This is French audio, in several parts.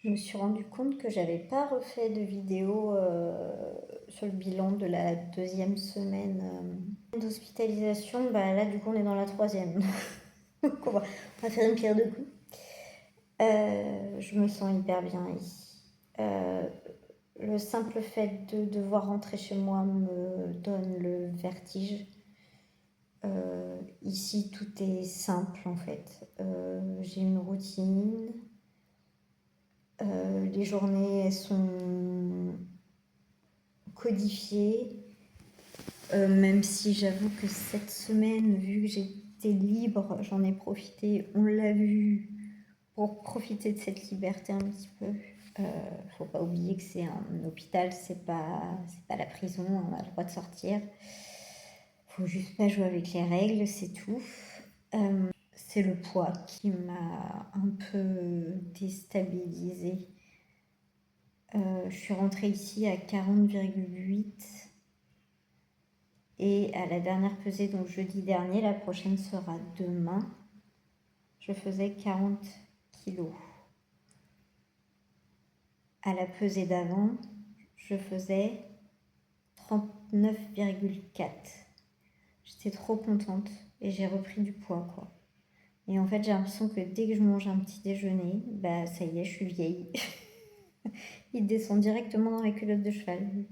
Je me suis rendu compte que j'avais pas refait de vidéo sur le bilan de la deuxième semaine d'hospitalisation. Bah là, du coup, on est dans la troisième. Donc, on va faire une pierre deux coups. Je me sens hyper bien ici. Le simple fait de devoir rentrer chez moi me donne le vertige. Ici, tout est simple en fait. J'ai une routine. Les journées, elles sont codifiées. Même si j'avoue que cette semaine, vu que j'étais libre, j'en ai profité, on l'a vu, pour profiter de cette liberté un petit peu. Faut pas oublier que c'est un hôpital, c'est pas la prison, on a le droit de sortir. Faut juste pas jouer avec les règles, c'est tout. C'est le poids qui m'a un peu déstabilisée. Je suis rentrée ici à 40,8 et à la dernière pesée, donc jeudi dernier, la prochaine sera demain, je faisais 40 kilos. À la pesée d'avant, je faisais 39,4. J'étais trop contente et j'ai repris du poids, quoi. Et en fait, j'ai l'impression que dès que je mange un petit déjeuner, bah ça y est, je suis vieille. Il descend directement dans les culottes de cheval.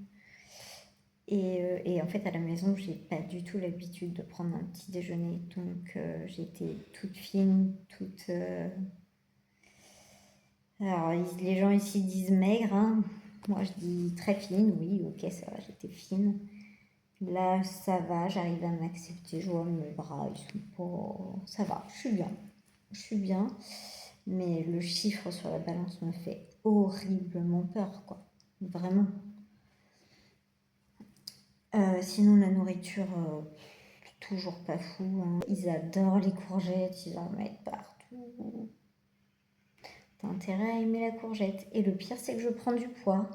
Et en fait, à la maison, j'ai pas du tout l'habitude de prendre un petit déjeuner. Donc, j'étais toute fine, toute. Alors, les gens ici disent maigre, hein. Moi, je dis très fine. Oui, ok, ça va, j'étais fine. Là, ça va, j'arrive à m'accepter. Je vois mes bras, ils sont pas. Ça va, je suis bien. Je suis bien. Mais le chiffre sur la balance me fait horriblement peur, quoi. Vraiment. Sinon, la nourriture, toujours pas fou, hein. Ils adorent les courgettes, ils en mettent partout. T'as intérêt à aimer la courgette. Et le pire, c'est que je prends du poids.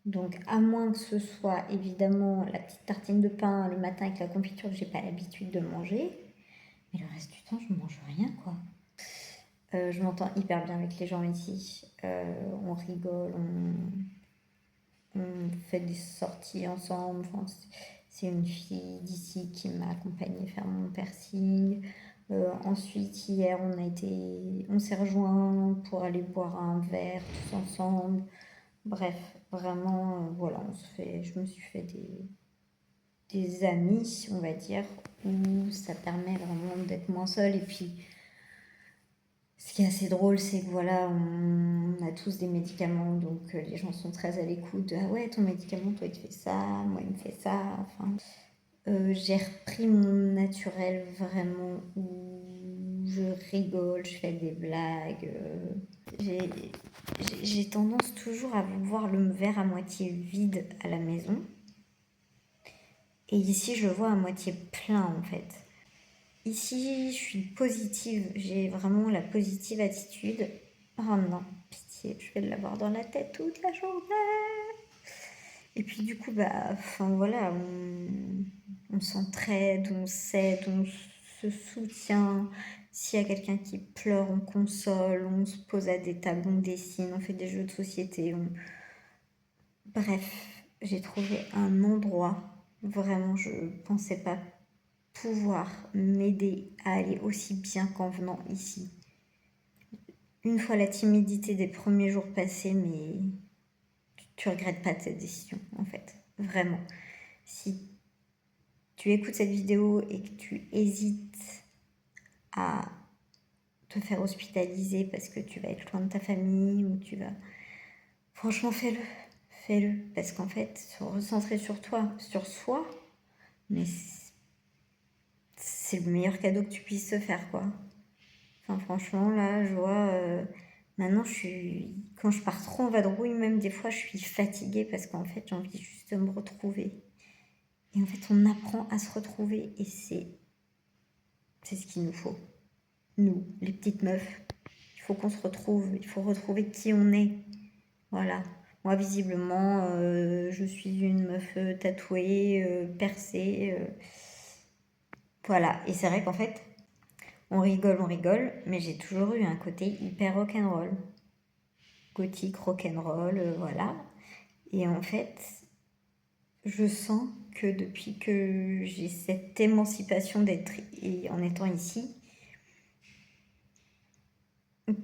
Donc, à moins que ce soit évidemment la petite tartine de pain le matin avec la confiture que j'ai pas l'habitude de manger, mais le reste du temps, je mange rien, quoi. Je m'entends hyper bien avec les gens ici. On rigole, on fait des sorties ensemble. Enfin, c'est une fille d'ici qui m'a accompagnée faire mon piercing. Ensuite, hier, on s'est rejoints pour aller boire un verre tous ensemble. Bref, vraiment, voilà, je me suis fait des amis, on va dire, où ça permet vraiment d'être moins seule. Et puis, ce qui est assez drôle, c'est que voilà, on a tous des médicaments, donc les gens sont très à l'écoute. Ah ouais, ton médicament, toi, il te fait ça, moi, il me fait ça. Enfin, j'ai repris mon naturel vraiment où je rigole, je fais des blagues. J'ai tendance toujours à voir le verre à moitié vide à la maison. Et ici, je le vois à moitié plein, en fait. Ici, je suis positive. J'ai vraiment la positive attitude. Oh non, pitié, je vais l'avoir dans la tête toute la journée. Et puis du coup, bah, enfin voilà, on s'entraide, on s'aide, on se soutient. S'il y a quelqu'un qui pleure, on console, on se pose à des tables, on dessine, on fait des jeux de société. Bref, j'ai trouvé un endroit, vraiment, je pensais pas pouvoir m'aider à aller aussi bien qu'en venant ici. Une fois la timidité des premiers jours passés, mais tu regrettes pas de cette décision, en fait. Vraiment. Si tu écoutes cette vidéo et que tu hésites à te faire hospitaliser parce que tu vas être loin de ta famille ou tu vas... Franchement, fais-le. Fais-le. Parce qu'en fait, se recentrer sur toi, sur soi, mais c'est le meilleur cadeau que tu puisses te faire, quoi. Enfin, franchement, là, je vois... maintenant, quand je pars trop en vadrouille, même des fois, je suis fatiguée parce qu'en fait, j'ai envie juste de me retrouver. Et en fait, on apprend à se retrouver et c'est ce qu'il nous faut. Nous, les petites meufs, il faut qu'on se retrouve, il faut retrouver qui on est. Voilà. Moi, visiblement, je suis une meuf tatouée, percée. Voilà. Et c'est vrai qu'en fait, on rigole, mais j'ai toujours eu un côté hyper rock'n'roll. gothique, rock'n'roll, voilà. Et en fait, je sens que depuis que j'ai cette émancipation d'être et en étant ici,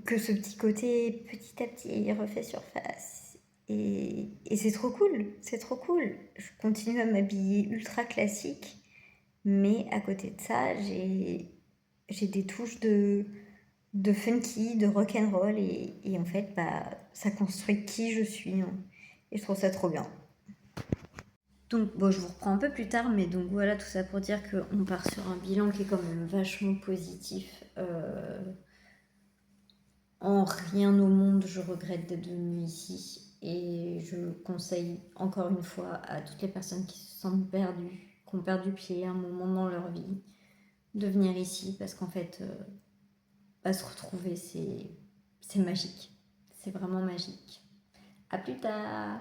que ce petit côté petit à petit refait surface. Et c'est trop cool, c'est trop cool. Je continue à m'habiller ultra classique, mais à côté de ça, j'ai des touches de funky, de rock'n'roll, et en fait, bah, ça construit qui je suis, hein. Et je trouve ça trop bien. Donc, bon, je vous reprends un peu plus tard, mais donc voilà, tout ça pour dire qu'on part sur un bilan qui est quand même vachement positif. En rien au monde, je regrette d'être venue ici. Et je conseille encore une fois à toutes les personnes qui se sentent perdues, qui ont perdu pied à un moment dans leur vie, de venir ici parce qu'en fait, se retrouver, c'est magique. C'est vraiment magique. À plus tard!